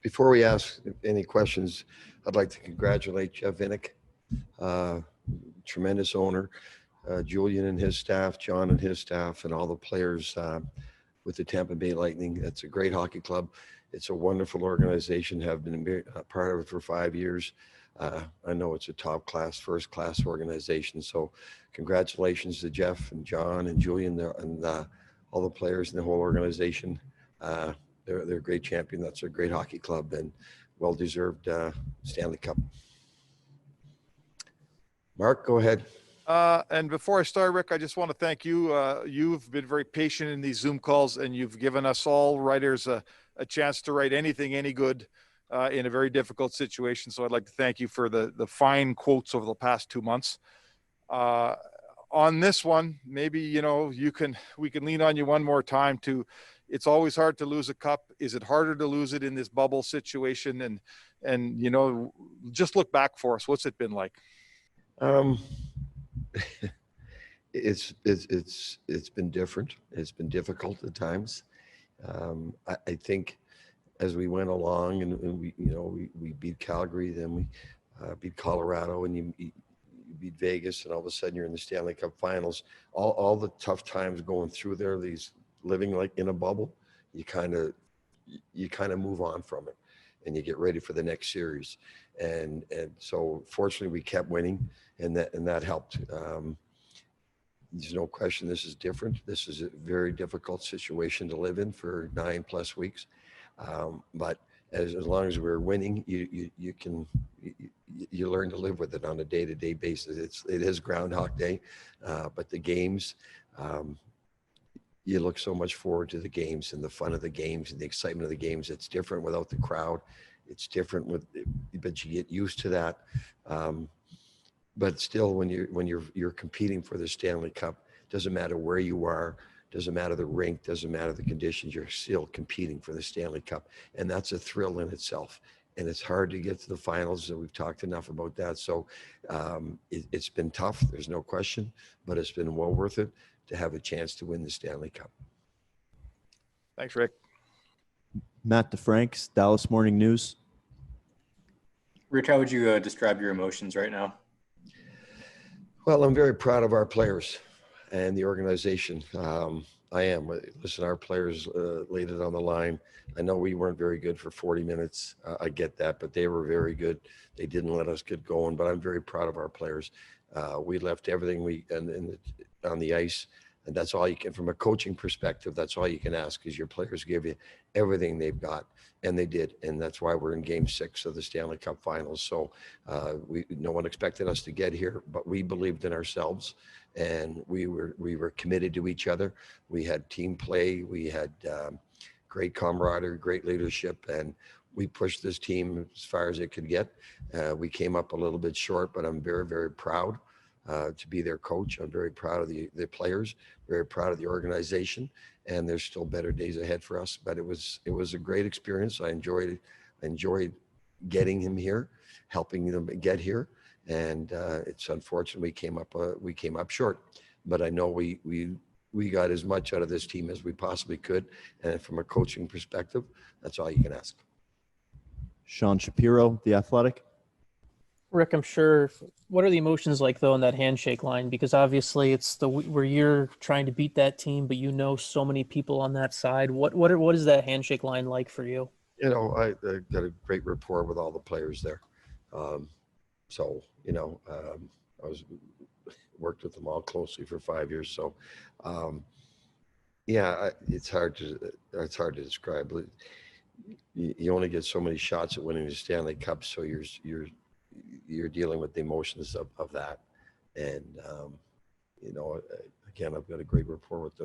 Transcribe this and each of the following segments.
Before we ask any questions, I'd like to congratulate Jeff Vinnick, tremendous owner, Julian and his staff, John and his staff, and all the players with the Tampa Bay Lightning. It's a great hockey club. It's a wonderful organization. Have been a part of it for 5 years. I know it's a top class, first class organization. So congratulations to Jeff and John and Julian and all the players in the whole organization. They're a great champion. That's a great hockey club and well-deserved Stanley Cup. Mark, go ahead. And before I start, Rick, I just want to thank you. You've been very patient in these Zoom calls, and you've given us all writers a chance to write anything any good in a very difficult situation. So I'd like to thank you for the fine quotes over the past 2 months. On this one, maybe, we can lean on you one more time to, it's always hard to lose a cup. Is it harder to lose it in this bubble situation? And just look back for us. What's it been like? It's been different. It's been difficult at times. I think as we went along and we beat Calgary, then we beat Colorado, and you beat Vegas, and all of a sudden you're in the Stanley Cup Finals. All the tough times going through there, these living like in a bubble, you kind of move on from it, and you get ready for the next series. And so fortunately we kept winning, and that helped. There's no question this is different. This is a very difficult situation to live in for 9+ weeks. But as long as we're winning, you learn to live with it on a day-to-day basis. It is Groundhog Day, but the games, you look so much forward to the games and the fun of the games and the excitement of the games. It's different without the crowd. It's different but you get used to that. But still, when you're competing for the Stanley Cup, doesn't matter where you are, doesn't matter the rink, doesn't matter the conditions, you're still competing for the Stanley Cup. And that's a thrill in itself. And it's hard to get to the finals, and we've talked enough about that. So it's been tough, there's no question, but it's been well worth it to have a chance to win the Stanley Cup. Thanks, Rick. Matt DeFranks, Dallas Morning News. Rich, how would you describe your emotions right now? Well, I'm very proud of our players and the organization. I am. Listen, our players laid it on the line. I know we weren't very good for 40 minutes. I get that, but they were very good. They didn't let us get going, but I'm very proud of our players. We left everything on the ice, and that's all you can, from a coaching perspective, that's all you can ask, is your players give you everything they've got, and they did. And that's why we're in Game 6 of the Stanley Cup Finals. So no one expected us to get here, but we believed in ourselves, and we were committed to each other. We had team play. We had great camaraderie, great leadership, and we pushed this team as far as it could get. We came up a little bit short, but I'm very, very proud to be their coach. I'm very proud of the players, very proud of the organization, and there's still better days ahead for us. But it was a great experience. I enjoyed getting him here, helping them get here, and it's unfortunate we came up short. But I know we got as much out of this team as we possibly could, and from a coaching perspective, that's all you can ask. Sean Shapiro, The Athletic. Rick, I'm sure. What are the emotions like, though, in that handshake line? Because obviously it's where you're trying to beat that team, but so many people on that side. What is that handshake line like for you? I got a great rapport with all the players there. I worked with them all closely for 5 years. So, it's hard to describe. You only get so many shots at winning the Stanley Cup, so you're dealing with the emotions of that. And again, I've got a great rapport with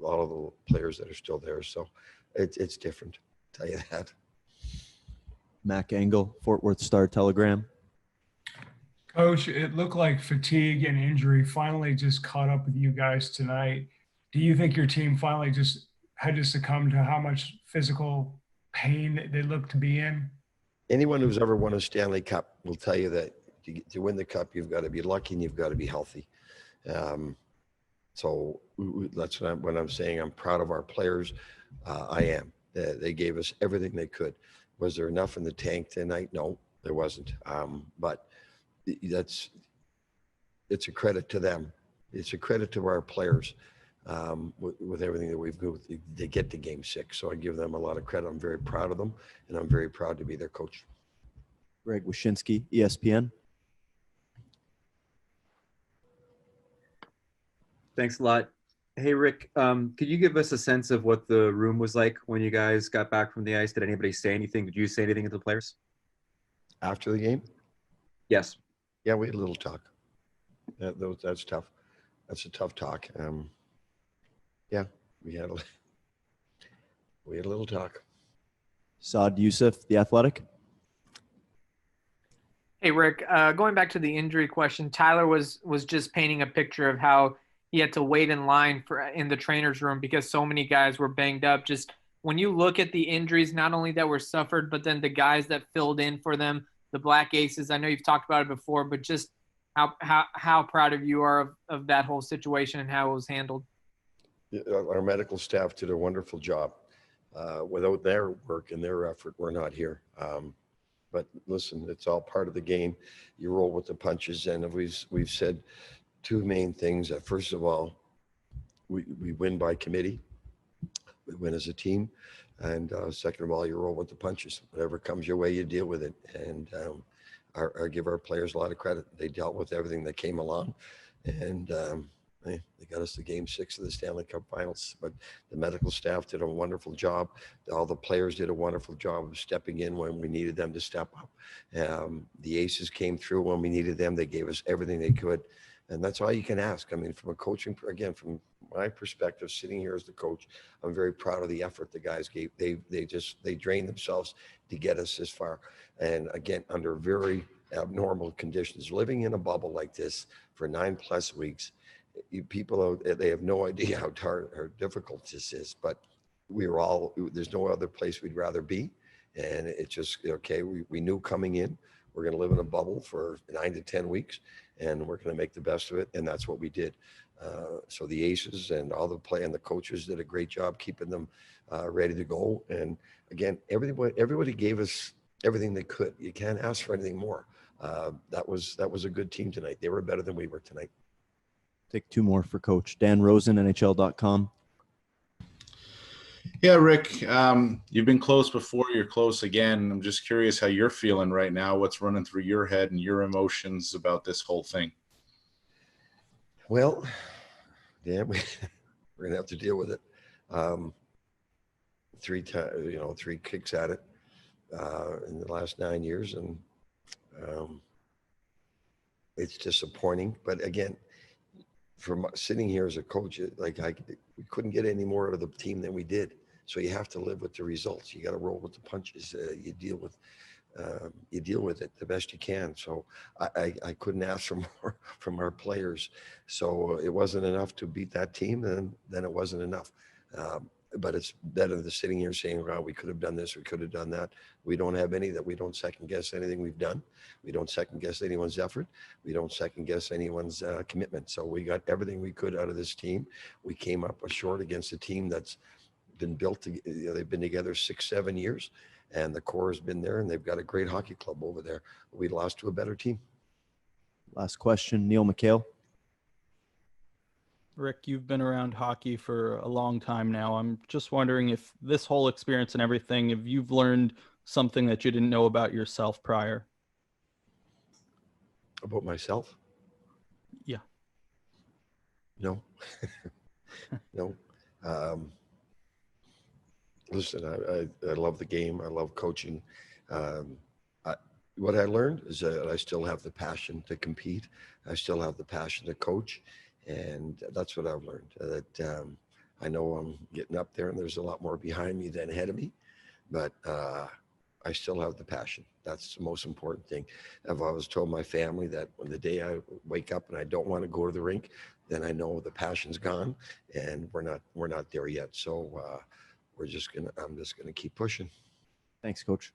all of the players that are still there. So it's different, I'll tell you that. Mac Engel, Fort Worth Star-Telegram. Coach, it looked like fatigue and injury finally just caught up with you guys tonight. Do you think your team finally just had to succumb to how much physical pain they look to be in? Anyone who's ever won a Stanley Cup will tell you that to win the cup, you've got to be lucky and you've got to be healthy. So that's what I'm saying. I'm proud of our players. I am. They gave us everything they could. Was there enough in the tank tonight? No, there wasn't. But it's a credit to them. It's a credit to our players with everything that we've got. They get to Game 6, so I give them a lot of credit. I'm very proud of them, and I'm very proud to be their coach. Greg Wyshynski, ESPN. Thanks a lot. Hey, Rick, could you give us a sense of what the room was like when you guys got back from the ice? Did anybody say anything? Did you say anything to the players? After the game? Yes. Yeah, we had a little talk. That's tough. That's a tough talk. Yeah, we had a little talk. Saad Youssef, The Athletic. Hey, Rick, going back to the injury question, Tyler was just painting a picture of how he had to wait in line in the trainer's room because so many guys were banged up. Just when you look at the injuries, not only that were suffered, but then the guys that filled in for them, the Black Aces. I know you've talked about it before, but just how proud of you are of that whole situation and how it was handled. Our medical staff did a wonderful job. Without their work and their effort, we're not here. But listen, it's all part of the game. You roll with the punches, and we've said two main things. First of all, we win by committee. We win as a team. And second of all, you roll with the punches. Whatever comes your way, you deal with it. And I give our players a lot of credit. They dealt with everything that came along. And they got us to Game 6 of the Stanley Cup Finals. But the medical staff did a wonderful job. All the players did a wonderful job of stepping in when we needed them to step up. The Aces came through when we needed them. They gave us everything they could. And that's all you can ask. I mean, from a coaching, again, from my perspective, sitting here as the coach, I'm very proud of the effort the guys gave. They drained themselves to get us this far. And again, under very abnormal conditions, living in a bubble like this for 9+ weeks, they have no idea how difficult this is, but there's no other place we'd rather be. And it's just, okay, we knew coming in, we're going to live in a bubble for 9 to 10 weeks, and we're going to make the best of it. And that's what we did. So the Aces and all the play and the coaches did a great job keeping them ready to go. And again, everybody gave us everything they could. You can't ask for anything more. That was a good team tonight. They were better than we were tonight. Take two more for Coach. Dan Rosen, NHL.com. Yeah, Rick, you've been close before, you're close again. I'm just curious how you're feeling right now. What's running through your head and your emotions about this whole thing? Well, Dan, we're going to have to deal with it. 3 kicks at it in the last 9 years. And it's disappointing. But again, from sitting here as a coach, we couldn't get any more out of the team than we did. So you have to live with the results. You got to roll with the punches. You deal with it the best you can. So I couldn't ask for more from our players. So it wasn't enough to beat that team, then it wasn't enough. But it's better than sitting here saying, well, we could have done this, we could have done that. We don't have any that. We don't second guess anything we've done. We don't second guess anyone's effort. We don't second guess anyone's commitment. So we got everything we could out of this team. We came up short against a team that's been built, they've been together 6-7 years, and the core has been there, and they've got a great hockey club over there. We lost to a better team. Last question, Neil McHale. Rick, you've been around hockey for a long time now. I'm just wondering if this whole experience and everything, if you've learned something that you didn't know about yourself prior. About myself? Yeah. No. No. Listen, I love the game. I love coaching. What I learned is that I still have the passion to compete. I still have the passion to coach. And that's what I've learned, that I know I'm getting up there and there's a lot more behind me than ahead of me, but I still have the passion. That's the most important thing. I've always told my family that when the day I wake up and I don't want to go to the rink, then I know the passion's gone, and we're not there yet. So I'm just gonna keep pushing. Thanks, Coach.